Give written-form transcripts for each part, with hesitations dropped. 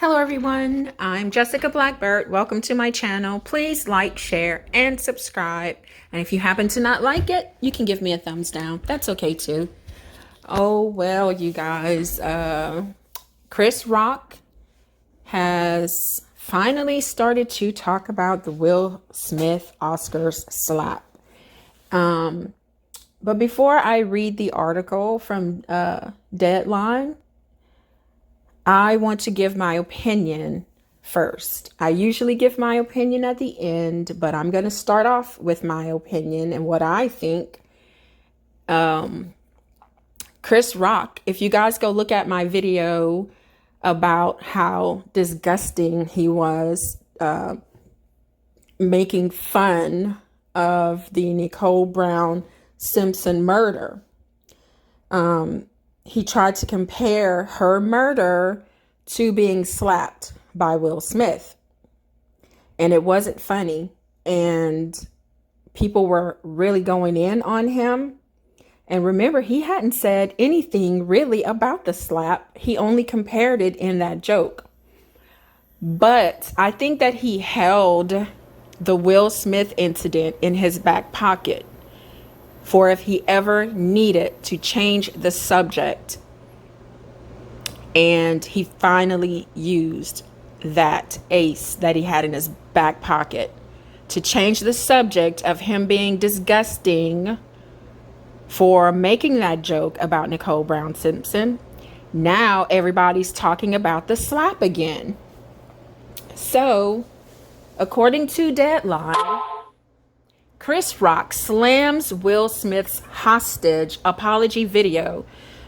Hello everyone, I'm Jessica Blackbird. Welcome to my channel. Please like, share, and subscribe. And if you happen to not like it, you can give me a thumbs down. That's okay too. Oh well, you guys, Chris Rock has finally started to talk about the Will Smith Oscars slap. But before I read the article from Deadline, I want to give my opinion first. I usually give my opinion at the end, but I'm going to start off with my opinion and what I think. Chris Rock, if you guys go look at my video about how disgusting he was making fun of the Nicole Brown Simpson murder. He tried to compare her murder to being slapped by Will Smith. And it wasn't funny. And people were really going in on him. And remember, he hadn't said anything really about the slap. He only compared it in that joke. But I think that he held the Will Smith incident in his back pocket for if he ever needed to change the subject. And he finally used that ace that he had in his back pocket to change the subject of him being disgusting for making that joke about Nicole Brown Simpson. Now everybody's talking about the slap again. So, according to Deadline, Chris Rock slams Will Smith's hostage apology video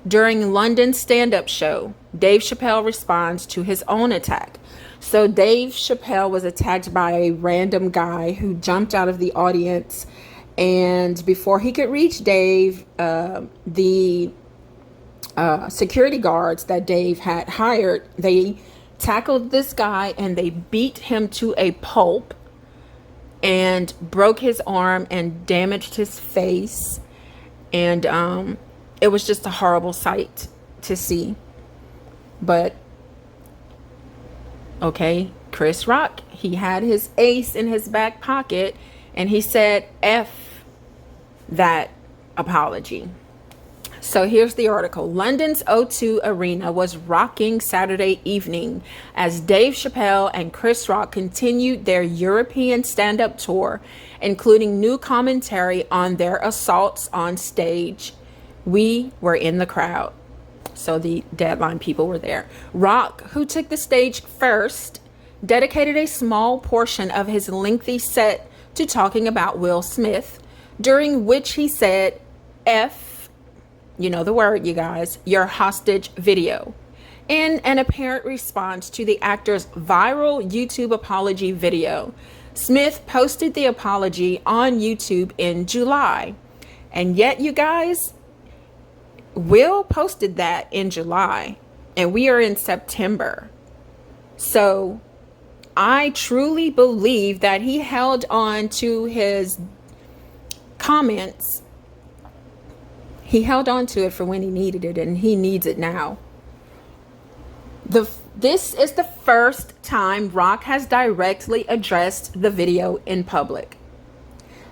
during London stand-up show. Dave Chappelle responds to his own attack. So Dave Chappelle was attacked by a random guy who jumped out of the audience. And before he could reach Dave, the security guards that Dave had hired, they tackled this guy and they beat him to a pulp and broke his arm and damaged his face. And it was just a horrible sight to see. But, okay, Chris Rock, he had his ace in his back pocket and he said F that apology. So here's the article. London's O2 Arena was rocking Saturday evening as Dave Chappelle and Chris Rock continued their European stand-up tour, including new commentary on their assaults on stage. We were in the crowd. So the Deadline people were there. Rock, who took the stage first, dedicated a small portion of his lengthy set to talking about Will Smith, during which he said F, you know the word, you guys, your hostage video, in an apparent response to the actor's viral YouTube apology video. Smith posted the apology on YouTube in July. And yet, you guys, Will posted that in July and we are in September. So I truly believe that he held on to his comments. He held on to it for when he needed it, and he needs it now. This is the first time Rock has directly addressed the video in public.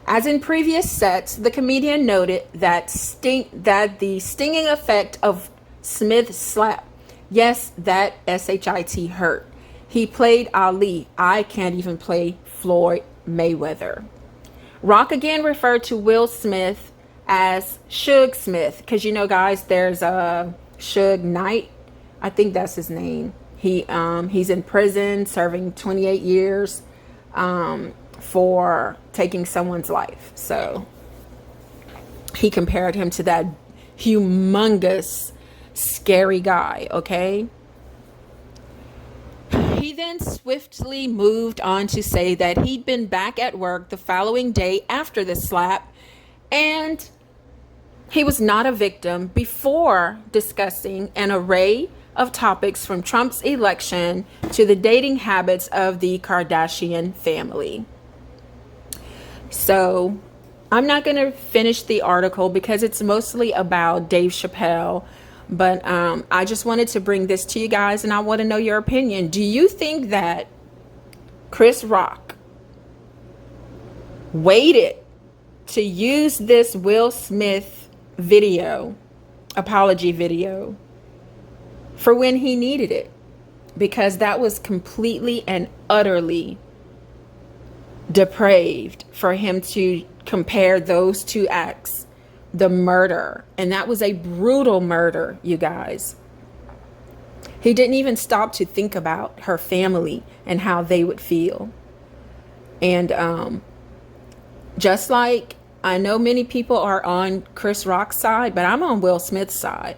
As in previous sets, the comedian noted that the stinging effect of Smith's slap, yes, that SHIT hurt. He played Ali. I can't even play Floyd Mayweather. Rock again referred to Will Smith as Suge Smith, because you know, guys, there's a Suge Knight. I think that's his name. He's in prison serving 28 years for taking someone's life. So he compared him to that humongous, scary guy, okay? He then swiftly moved on to say that he'd been back at work the following day after the slap, and he was not a victim, before discussing an array of topics from Trump's election to the dating habits of the Kardashian family. So I'm not going to finish the article because it's mostly about Dave Chappelle. But I just wanted to bring this to you guys, and I want to know your opinion. Do you think that Chris Rock waited to use this Will Smith video, apology video, for when he needed it? Because that was completely and utterly depraved for him to compare those two acts, the murder, and that was a brutal murder, you guys. He didn't even stop to think about her family and how they would feel. And just like I know many people are on Chris Rock's side, but I'm on Will Smith's side.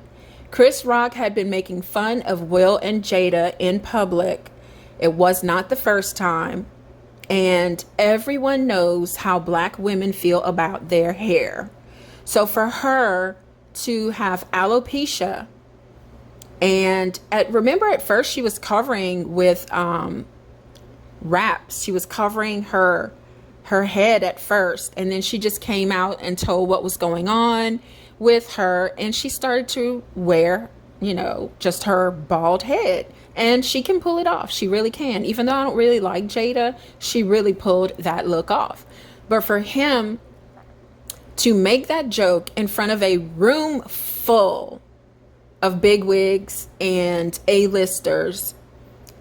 Chris Rock had been making fun of Will and Jada in public. It was not the first time. And everyone knows how black women feel about their hair. So for her to have alopecia, and remember at first she was covering with wraps. She was covering her head at first, and then she just came out and told what was going on with her, and she started to wear, just her bald head. And she can pull it off. She really can. Even though I don't really like Jada, she really pulled that look off. But for him to make that joke in front of a room full of bigwigs and A-listers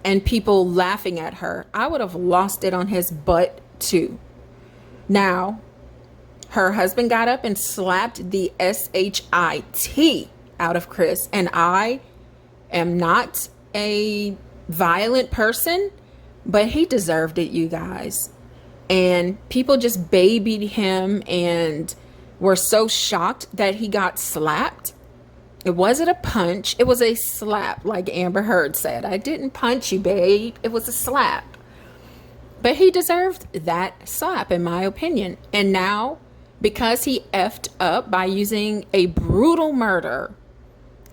and people laughing at her, I would have lost it on his butt too. Now, her husband got up and slapped the SHIT out of Chris. And I am not a violent person, but he deserved it, you guys. And people just babied him and were so shocked that he got slapped. It wasn't a punch, it was a slap, like Amber Heard said. I didn't punch you, babe. It was a slap. But he deserved that slap, in my opinion. And now, because he effed up by using a brutal murder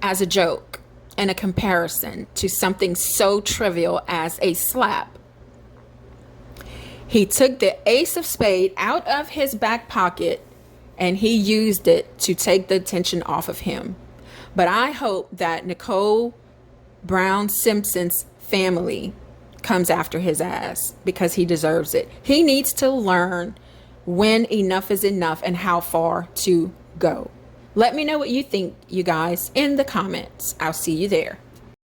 as a joke and a comparison to something so trivial as a slap, he took the ace of spades out of his back pocket and he used it to take the attention off of him. But I hope that Nicole Brown Simpson's family comes after his ass, because he deserves it. He needs to learn when enough is enough and how far to go. Let me know what you think, you guys, in the comments. I'll see you there.